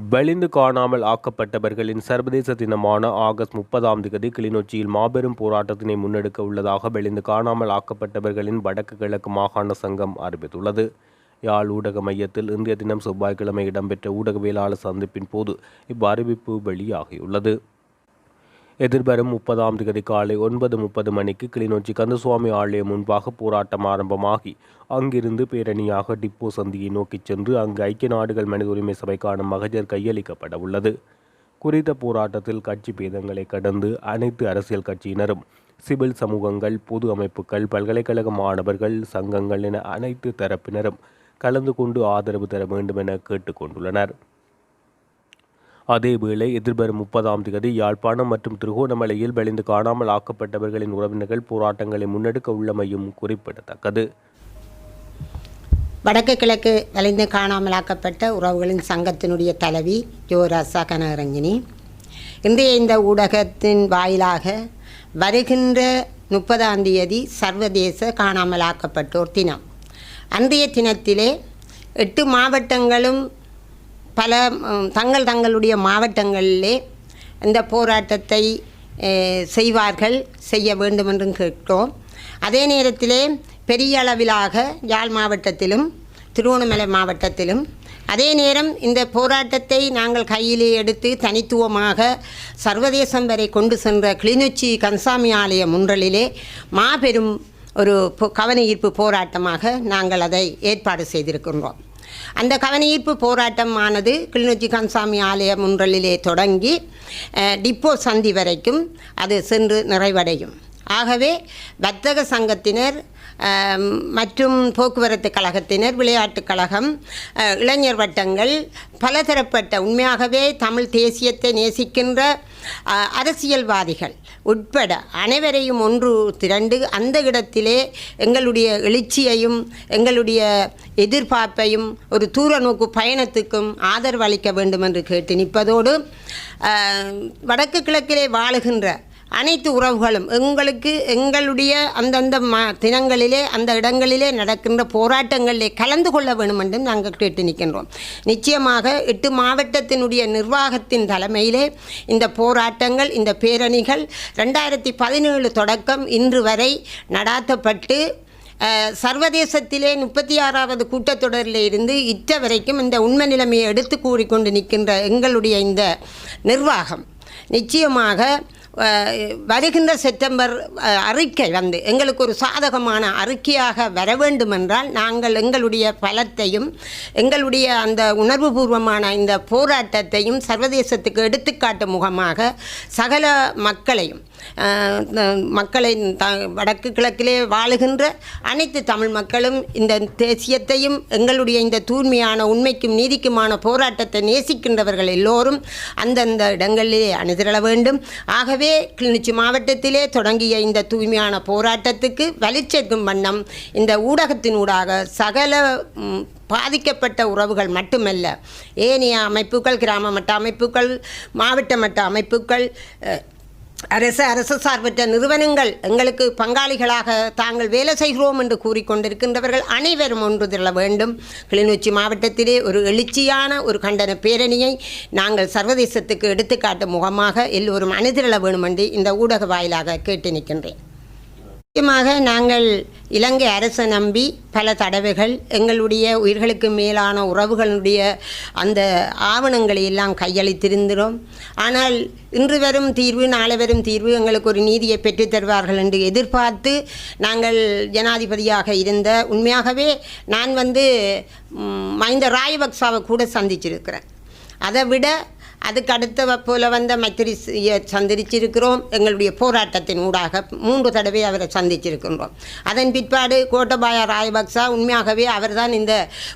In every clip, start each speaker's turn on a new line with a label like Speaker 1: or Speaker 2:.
Speaker 1: வலிந்து காணாமல் ஆக்கப்பட்டவர்களின் சர்வதேச தினமான ஆகஸ்ட் 30 கிளிநொச்சியில் மாபெரும் போராட்டத்தினை முன்னெடுக்க உள்ளதாக வலிந்து காணாமல் ஆக்கப்பட்டவர்களின் வடக்கு கிழக்கு மாகாண சங்கம் அறிவித்துள்ளது. யாழ் ஊடக மையத்தில் இன்றைய தினம் செவ்வாய்க்கிழமை இடம்பெற்ற ஊடகவியலாளர் சந்திப்பின் போது இவ்வறிவிப்பு வெளியாகியுள்ளது. எதிர்வரும் 30 காலை 9:30 மணிக்கு கிளிநொச்சி கந்தசுவாமி ஆலயம் முன்பாக போராட்டம் ஆரம்பமாகி அங்கிருந்து பேரணியாக டிப்போ சந்தியை நோக்கி சென்று அங்கு ஐக்கிய நாடுகள் மனித உரிமை சபைக்கான மகஜர் கையளிக்கப்பட உள்ளது. குறித்த போராட்டத்தில் கட்சி பேதங்களை கடந்து அனைத்து அரசியல் கட்சியினரும், சிவில் சமூகங்கள், பொது அமைப்புகள், பல்கலைக்கழக மாணவர்கள் சங்கங்கள் என அனைத்து தரப்பினரும் கலந்து கொண்டு ஆதரவு தர வேண்டும் என கேட்டுக்கொண்டுள்ளனர். அதேவேளை எதிர்வரும் 30 யாழ்ப்பாணம் மற்றும் திருகோணமலையில் வலிந்து காணாமல் ஆக்கப்பட்டவர்களின் உறவினர்கள் போராட்டங்களை முன்னெடுக்க உள்ளமையும் குறிப்பிடத்தக்கது.
Speaker 2: வடக்கு கிழக்கு வலிந்து காணாமலாக்கப்பட்ட உறவுகளின் சங்கத்தினுடைய தலைவி யோராசா கனகரஞ்சினி இன்றைய இந்த ஊடகத்தின் வாயிலாக வருகின்ற 30 சர்வதேச காணாமலாக்கப்பட்டோர் தினம். அன்றைய தினத்திலே 8 மாவட்டங்களும் பல தங்களுடைய மாவட்டங்களிலே இந்த போராட்டத்தை செய்ய வேண்டும் என்றும் கேட்டோம். அதே நேரத்திலே பெரிய அளவிலாக யாழ் மாவட்டத்திலும் திருகோணமலை மாவட்டத்திலும் அதே நேரம் இந்த போராட்டத்தை நாங்கள் கையிலே எடுத்து தனித்துவமாக சர்வதேசம் வரை கொண்டு சென்ற கிளிநொச்சி கந்தசாமி ஆலய முன்றலிலே மாபெரும் ஒரு கவனஈர்ப்பு போராட்டமாக நாங்கள் அதை ஏற்பாடு செய்திருக்கின்றோம். அந்த கவனஈர்ப்பு போராட்டமானது கிளிநொச்சி கந்தசாமி ஆலய முன்றலிலே தொடங்கி டிப்போ சந்தி வரைக்கும் அது சென்று நிறைவடையும். ஆகவே வர்த்தக சங்கத்தினர் மற்றும் போக்குவரத்து கழகத்தினர், விளையாட்டுக் கழகம், இளைஞர் வட்டங்கள், பலதரப்பட்ட உண்மையாகவே தமிழ் தேசியத்தை நேசிக்கின்ற அரசியல்வாதிகள் உட்பட அனைவரையும் ஒன்று திரண்டு அந்த இடத்திலே எங்களுடைய எழுச்சியையும் எங்களுடைய எதிர்பார்ப்பையும் ஒரு தூர நோக்கு பயணத்துக்கும் ஆதரவு அளிக்க வேண்டும் என்று கேட்டு நிற்பதோடு, வடக்கு கிழக்கிலே வாழுகின்ற அனைத்து உறவுகளும் எங்களுடைய அந்தந்த தினங்களிலே அந்த இடங்களிலே நடக்கின்ற போராட்டங்களிலே கலந்து கொள்ள வேண்டும் என்றும் நாங்கள் கேட்டு நிற்கின்றோம். நிச்சயமாக 8 மாவட்டத்தினுடைய நிர்வாகத்தின் தலைமையிலே இந்த போராட்டங்கள், இந்த பேரணிகள் 2017 தொடக்கம் இன்று வரை நடாத்தப்பட்டு சர்வதேசத்திலே 36வது கூட்டத்தொடரில் இருந்து இற்ற வரைக்கும் இந்த உண்மை நிலைமையை எடுத்து கூறிக்கொண்டு நிற்கின்ற எங்களுடைய இந்த நிர்வாகம் நிச்சயமாக வருகின்ற செப்டம்பர் அறிக்கை எங்களுக்கு ஒரு சாதகமான அறிக்கையாக வர வேண்டுமென்றால் நாங்கள் எங்களுடைய பலத்தையும் எங்களுடைய அந்த உணர்வுபூர்வமான இந்த போராட்டத்தையும் சர்வதேசத்துக்கு எடுத்துக்காட்டும் முகமாக சகல மக்களையும் மக்களை வடக்கு கிழக்கிலே வாழுகின்ற அனைத்து தமிழ் மக்களும் இந்த தேசியத்தையும் எங்களுடைய இந்த தூய்மையான உண்மைக்கும் நீதிக்குமான போராட்டத்தை நேசிக்கின்றவர்கள் எல்லோரும் அந்தந்த இடங்களிலே அணிதிரள வேண்டும். ஆகவே கிளிநொச்சி மாவட்டத்திலே தொடங்கிய இந்த தூய்மையான போராட்டத்துக்கு வலிச்சேர்க்கும் வண்ணம் இந்த ஊடகத்தினூடாக சகல பாதிக்கப்பட்ட உறவுகள் மட்டுமல்ல, ஏனைய அமைப்புகள், கிராம மட்ட அமைப்புகள், மாவட்ட மட்ட அமைப்புகள், அரசு சார்பற்ற நிறுவனங்கள், எங்களுக்கு பங்காளிகளாக தாங்கள் வேலை செய்கிறோம் என்று கூறிக்கொண்டிருக்கின்றவர்கள் அனைவரும் ஒன்று திரள வேண்டும். கிளிநொச்சி மாவட்டத்திலே ஒரு எழுச்சியான ஒரு கண்டன பேரணியை நாங்கள் சர்வதேசத்துக்கு எடுத்துக்காட்டும் முகமாக எல்லோரும் அணிதிரள வேண்டும் என்று இந்த ஊடக வாயிலாக கேட்டு நிற்கின்றேன். முக்கியமாக நாங்கள் இலங்கை அரசை நம்பி பல தடவைகள் எங்களுடைய உயிர்களுக்கு மேலான உறவுகளுடைய அந்த ஆவணங்களை எல்லாம் கையளித்திருந்தோம். ஆனால் இன்று வரும் தீர்வு, நாளை வரும் தீர்வு எங்களுக்கு ஒரு நீதியை பெற்றுத்தருவார்கள் என்று எதிர்பார்த்து நாங்கள் ஜனாதிபதியாக இருந்த உண்மையாகவே நான் மஹிந்த ராஜபக்சவை கூட சந்திச்சிருக்கிறேன். அதை விட அதுக்கு அடுத்த போல மைத்திரியை சந்திச்சிருக்கிறோம். எங்களுடைய போராட்டத்தின் ஊடாக 3 தடவை அவரை சந்திச்சிருக்கின்றோம். அதன் பிற்பாடு கோட்டபாய ராஜபக்சா உண்மையாகவே அவர்தான் இந்த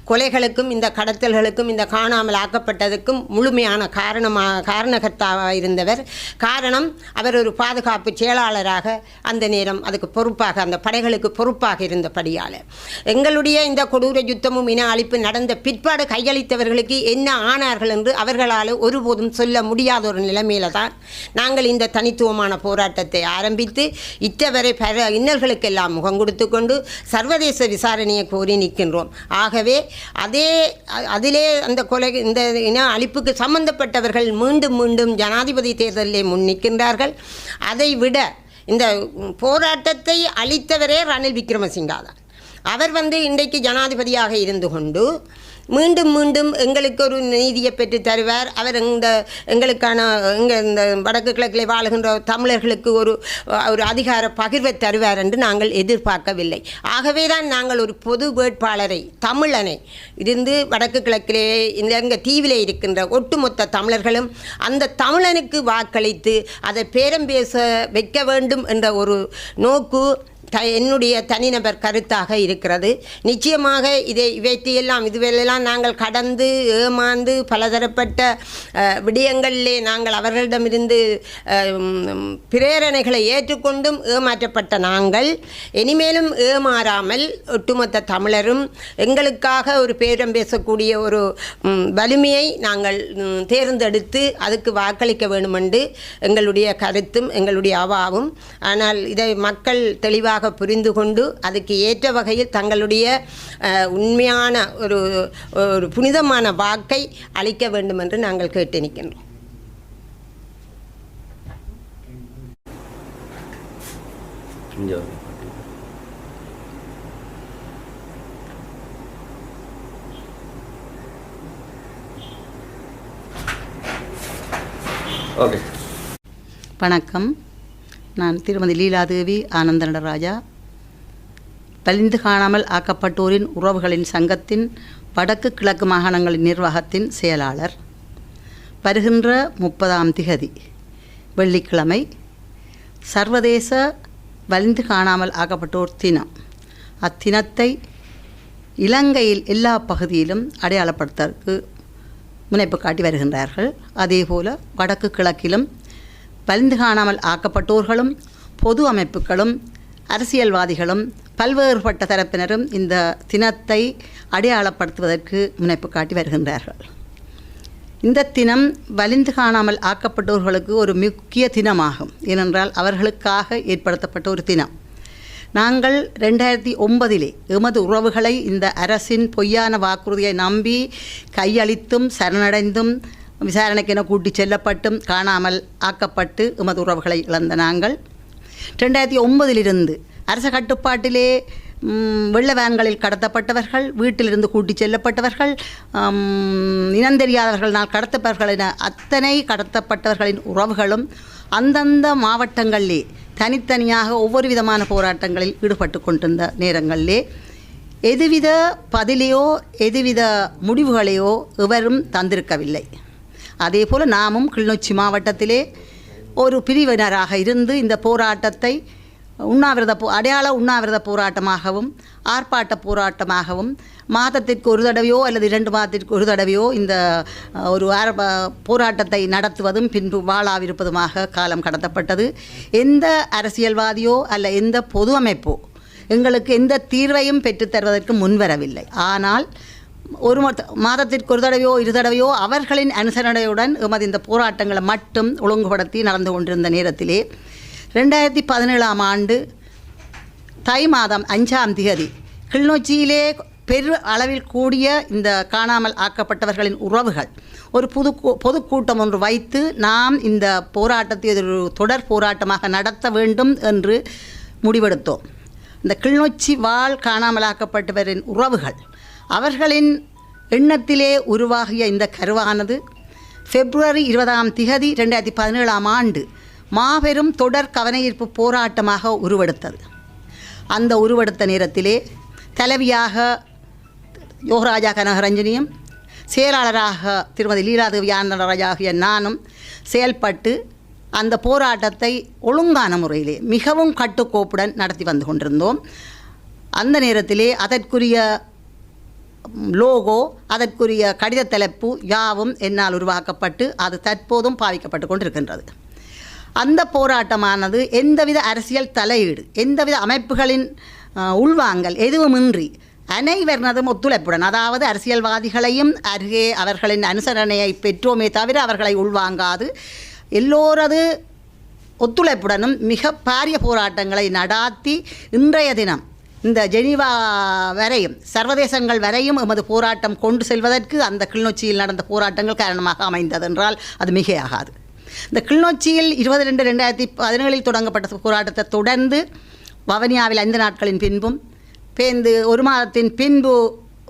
Speaker 2: கொலைகளுக்கும் இந்த கடத்தல்களுக்கும் இந்த காணாமல் ஆக்கப்பட்டதுக்கும் முழுமையான காரணகர்த்தாவாக இருந்தவர். காரணம், அவர் ஒரு பாதுகாப்பு செயலாளராக அந்த நேரம் அதுக்கு பொறுப்பாக அந்த படைகளுக்கு பொறுப்பாக இருந்தபடியால் எங்களுடைய இந்த கொடூர யுத்தமும் இன அழிப்பு நடந்த பிற்பாடு கையளித்தவர்களுக்கு என்ன ஆனார்கள் என்று அவர்களால் ஒருபோது ஒருபோதும் சொல்ல முடியாத ஒரு நிலைமையில தான் நாங்கள் இந்த தனித்துவமான போராட்டத்தை ஆரம்பித்து இத்தவரை பல இன்னல்களுக்கெல்லாம் முகம் கொடுத்து கொண்டு சர்வதேச விசாரணையை கோரி நிற்கின்றோம். ஆகவே அதிலே அந்த கொலை இந்த இன அழிப்புக்கு சம்பந்தப்பட்டவர்கள் மீண்டும் மீண்டும் ஜனாதிபதி தேர்தலிலே முன் நிற்கின்றார்கள். அதை விட இந்த போராட்டத்தை அளித்தவரே ரணில் விக்ரமசிங்கா தான். அவர் இன்றைக்கு ஜனாதிபதியாக இருந்து கொண்டு மீண்டும் மீண்டும் எங்களுக்கு ஒரு நீதியை பெற்று தருவார். அவர் எங்களுக்கான இந்த வடக்கு கிழக்கில் வாழுகின்ற தமிழர்களுக்கு ஒரு அதிகார பகிர்வை தருவார் என்று நாங்கள் எதிர்பார்க்கவில்லை. ஆகவே தான் நாங்கள் ஒரு பொது வேட்பாளரை தமிழனை இருந்து வடக்கு கிழக்கிலே எங்கள் தீவிலே இருக்கின்ற ஒட்டுமொத்த தமிழர்களும் அந்த தமிழனுக்கு வாக்களித்து அதை பேரம் பேச வைக்க வேண்டும் என்ற ஒரு நோக்கு என்னுடைய தனிநபர் கருத்தாக இருக்கிறது. நிச்சயமாக இதுவெல்லாம் நாங்கள் கடந்து ஏமாந்து பலதரப்பட்ட விடயங்களிலே நாங்கள் அவர்களிடமிருந்து பிரேரணைகளை ஏற்றுக்கொண்டும் ஏமாற்றப்பட்ட நாங்கள் இனிமேலும் ஏமாறாமல் ஒட்டுமொத்த தமிழரும் எங்களுக்காக ஒரு பேரம் பேசக்கூடிய ஒரு வலிமையை நாங்கள் தேர்ந்தெடுத்து அதுக்கு வாக்களிக்க வேண்டுமென்று எங்களுடைய கருத்தும் எங்களுடைய அவாவும். ஆனால் இதை மக்கள் தெளிவாக புரிந்து கொண்டு அதுக்கு ஏற்ற வகையில் தங்களுடைய உண்மையான ஒரு புனிதமான வாக்கை அளிக்க வேண்டும் என்று நாங்கள் கேட்டு நிற்கின்றோம்.
Speaker 3: வணக்கம். நான் திருமதி லீலாதேவி ஆனந்த நடராஜா, பலிந்து காணாமல் ஆக்கப்பட்டோரின் உறவுகளின் சங்கத்தின் வடக்கு கிழக்கு மாகாணங்களின் நிர்வாகத்தின் செயலாளர். வருகின்ற 30 வெள்ளிக்கிழமை சர்வதேச வலிந்து காணாமல் ஆக்கப்பட்டோர் தினம். அத்தினத்தை இலங்கையில் எல்லா பகுதியிலும் அடையாளப்படுத்துவதற்கு முனைப்பு காட்டி வருகின்றார்கள். அதேபோல் வடக்கு கிழக்கிலும் வலிந்து காணாமல் ஆக்கப்பட்டோர்களும் பொது அமைப்புகளும் அரசியல்வாதிகளும் பல்வேறுபட்ட தரப்பினரும் இந்த தினத்தை அடையாளப்படுத்துவதற்கு முனைப்பு காட்டி வருகின்றார்கள். இந்த தினம் வலிந்து காணாமல் ஆக்கப்பட்டோர்களுக்கு ஒரு முக்கிய தினமாகும். ஏனென்றால் அவர்களுக்காக ஏற்படுத்தப்பட்ட ஒரு தினம். நாங்கள் 2009 எமது உறவுகளை இந்த அரசின் பொய்யான வாக்குறுதியை நம்பி கையளித்தும் சரணடைந்தும் விசாரணைக்கென கூட்டி செல்லப்பட்டும் காணாமல் ஆக்கப்பட்டு எமது உறவுகளை இழந்த நாங்கள் 2009 அரச கட்டுப்பாட்டிலே வெள்ள வேன்களில் கடத்தப்பட்டவர்கள், வீட்டிலிருந்து கூட்டி செல்லப்பட்டவர்கள், இனந்தெரியாதவர்களால் கடத்தப்பட்டவர்கள் என அத்தனை கடத்தப்பட்டவர்களின் உறவுகளும் அந்தந்த மாவட்டங்களிலே தனித்தனியாக ஒவ்வொரு விதமான போராட்டங்களில் ஈடுபட்டு கொண்டிருந்த நேரங்களிலே எதுவித பதிலையோ எதுவித முடிவுகளையோ எவரும் தந்திருக்கவில்லை. அதேபோல் நாமும் கிளிநொச்சி மாவட்டத்திலே ஒரு பிரிவினராக இருந்து இந்த போராட்டத்தை அடையாள உண்ணாவிரத போராட்டமாகவும் ஆர்ப்பாட்ட போராட்டமாகவும் மாதத்திற்கு ஒரு தடவையோ அல்லது 2 மாதத்திற்கு ஒரு தடவையோ இந்த ஒரு போராட்டத்தை நடத்துவதும் பின்பு வாழாவிருப்பதுமாக காலம் கடத்தப்பட்டது. எந்த அரசியல்வாதியோ அல்ல எந்த பொது அமைப்போ எங்களுக்கு எந்த தீர்வையும் பெற்றுத்தருவதற்கு முன்வரவில்லை. ஆனால் ஒரு மாதத்திற்கு ஒரு தடவையோ 2 தடவையோ அவர்களின் அனுசரணையுடன் எமது இந்த போராட்டங்களை மட்டும் ஒழுங்குபடுத்தி நடந்து கொண்டிருந்த நேரத்திலே 2017 ஆண்டு தை மாதம் 5 கிளிநொச்சியிலே பெரு அளவில் கூடிய இந்த காணாமல் ஆக்கப்பட்டவர்களின் உறவுகள் ஒரு பொதுக்கூட்டம் ஒன்று வைத்து நாம் இந்த போராட்டத்தை ஒரு தொடர் போராட்டமாக நடத்த வேண்டும் என்று முடிவெடுத்தோம். இந்த கிளிநொச்சி வாழ் காணாமலாக்கப்பட்டவரின் உறவுகள் அவர்களின் எண்ணத்திலே உருவாகிய இந்த கருவானது February 20 2017 ஆண்டு மாபெரும் தொடர் கவனஈர்ப்பு போராட்டமாக உருவெடுத்தது. அந்த உருவெடுத்த நேரத்திலே தலைவியாக யோகராஜா கனகரஞ்சனியும் செயலாளராக திருமதி லீலாதேவி ஆனந்தராஜா ஆகிய நானும் செயல்பட்டு அந்த போராட்டத்தை ஒழுங்கான முறையிலே மிகவும் கட்டுக்கோப்புடன் நடத்தி வந்து கொண்டிருந்தோம். அந்த நேரத்திலே அதற்குரிய லோகோ, அதற்குரிய கடித தலைப்பு யாவும் என்னால் உருவாக்கப்பட்டு அது தற்போதும் பாவிக்கப்பட்டு கொண்டிருக்கின்றது. அந்த போராட்டமானது எந்தவித அரசியல் தலையீடு, எந்தவித அமைப்புகளின் உள்வாங்கல் எதுவுமின்றி அனைவரினதும் ஒத்துழைப்புடன், அதாவது அரசியல்வாதிகளையும் அருகே அவர்களின் அனுசரணையை பெற்றோமே தவிர அவர்களை உள்வாங்காது எல்லோரது ஒத்துழைப்புடனும் மிக பாரிய போராட்டங்களை நடாத்தி இன்றைய தினம் இந்த ஜெனீவா வரையும் சர்வதேசங்கள் வரையும் எமது போராட்டம் கொண்டு செல்வதற்கு அந்த கிளிநொச்சியில் நடந்த போராட்டங்கள் காரணமாக அமைந்தது என்றால் அது மிகையாகாது. இந்த கிளிநொச்சியில் 22/2017 தொடங்கப்பட்ட போராட்டத்தை தொடர்ந்து வவுனியாவில் 5 நாட்களின் பின்பும் ஒரு மாதத்தின் பின்பு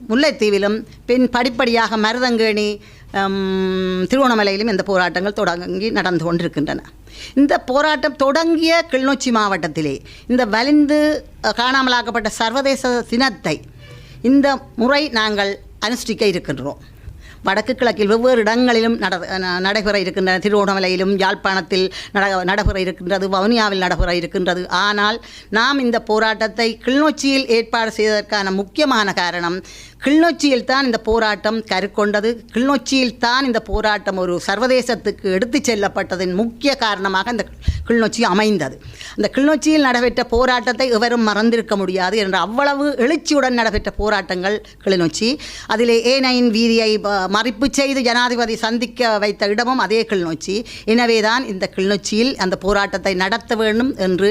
Speaker 3: முல்லைத்தீவிலும் படிப்படியாக மருதங்கேணி திருவண்ணாமலையிலும் இந்த போராட்டங்கள் தொடங்கி நடந்து கொண்டிருக்கின்றன. இந்த போராட்டம் தொடங்கிய கிளிநொச்சி மாவட்டத்திலே இந்த வலிந்து காணாமலாக்கப்பட்ட சர்வதேச தினத்தை இந்த முறை நாங்கள் அனுஷ்டிக்க இருக்கின்றோம். வடக்கு கிழக்கில் வெவ்வேறு இடங்களிலும் நடைபெற இருக்கின்றன. திருவண்ணாமலையிலும் யாழ்ப்பாணத்தில் நடைபெற இருக்கின்றது, வவுனியாவில் நடைபெற இருக்கின்றது. ஆனால் நாம் இந்த போராட்டத்தை கிளிநொச்சியில் ஏற்பாடு செய்வதற்கான முக்கியமான காரணம், கிளிநொச்சியில் தான் இந்த போராட்டம் கருக்கொண்டது, கிளிநொச்சியில் தான் இந்த போராட்டம் ஒரு சர்வதேசத்துக்கு எடுத்து செல்லப்பட்டதின் முக்கிய காரணமாக இந்த கிளிநொச்சி அமைந்தது. அந்த கிளிநொச்சியில் நடைபெற்ற போராட்டத்தை எவரும் மறந்திருக்க முடியாது என்ற அவ்வளவு எழுச்சியுடன் நடைபெற்ற போராட்டங்கள் கிளிநொச்சி. அதிலே A9 வீதியை மறிப்பு செய்து ஜனாதிபதி சந்திக்க வைத்த இடமும் அதே கிளிநொச்சி. எனவே தான் இந்த கிளிநொச்சியில் அந்த போராட்டத்தை நடத்த வேண்டும் என்று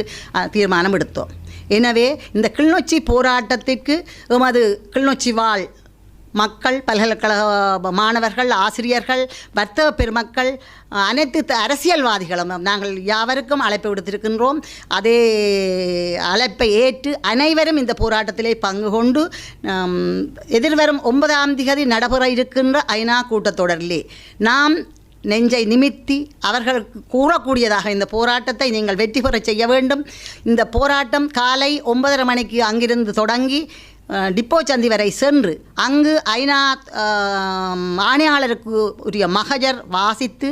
Speaker 3: தீர்மானம் எடுத்தோம். எனவே இந்த கிளிநொச்சி போராட்டத்திற்கு எமது கிளிநொச்சி வாழ் மக்கள், பல்கலைக்கழக மாணவர்கள், ஆசிரியர்கள், வர்த்தக பெருமக்கள், அனைத்து அரசியல்வாதிகளும் நாங்கள் யாவருக்கும் அழைப்பு விடுத்திருக்கின்றோம். அதே அழைப்பை ஏற்று அனைவரும் இந்த போராட்டத்திலே பங்கு கொண்டு எதிர்வரும் 9ஆம் தேதி நடைபெற இருக்கின்ற ஐநா கூட்டத்தொடரிலே நாம் நெஞ்சை நிமித்தி அவர்களுக்கு கூறக்கூடியதாக இந்த போராட்டத்தை நீங்கள் வெற்றி பெற செய்ய வேண்டும். இந்த போராட்டம் காலை 9:30 மணிக்கு அங்கிருந்து தொடங்கி டிப்போ சந்தி வரை சென்று அங்கு ஐநா ஆணையாளருக்கு உரிய மகஜர் வாசித்து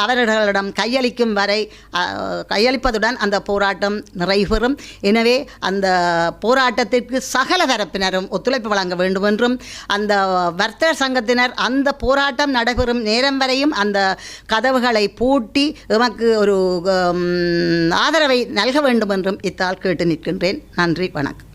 Speaker 3: அவர்களிடம் கையளிப்பதுடன் அந்த போராட்டம் நிறைவேறும். எனவே அந்த போராட்டத்திற்கு சகல தரப்பினரும் ஒத்துழைப்பு வழங்க வேண்டும் என்றும், அந்த வர்த்தக சங்கத்தினர் அந்த போராட்டம் நடைபெறும் நேரம் வரையும் அந்த கதவுகளை பூட்டி எமக்கு ஒரு ஆதரவை நல்க வேண்டும் என்றும் இத்தால் கேட்டு நிற்கின்றேன். நன்றி, வணக்கம்.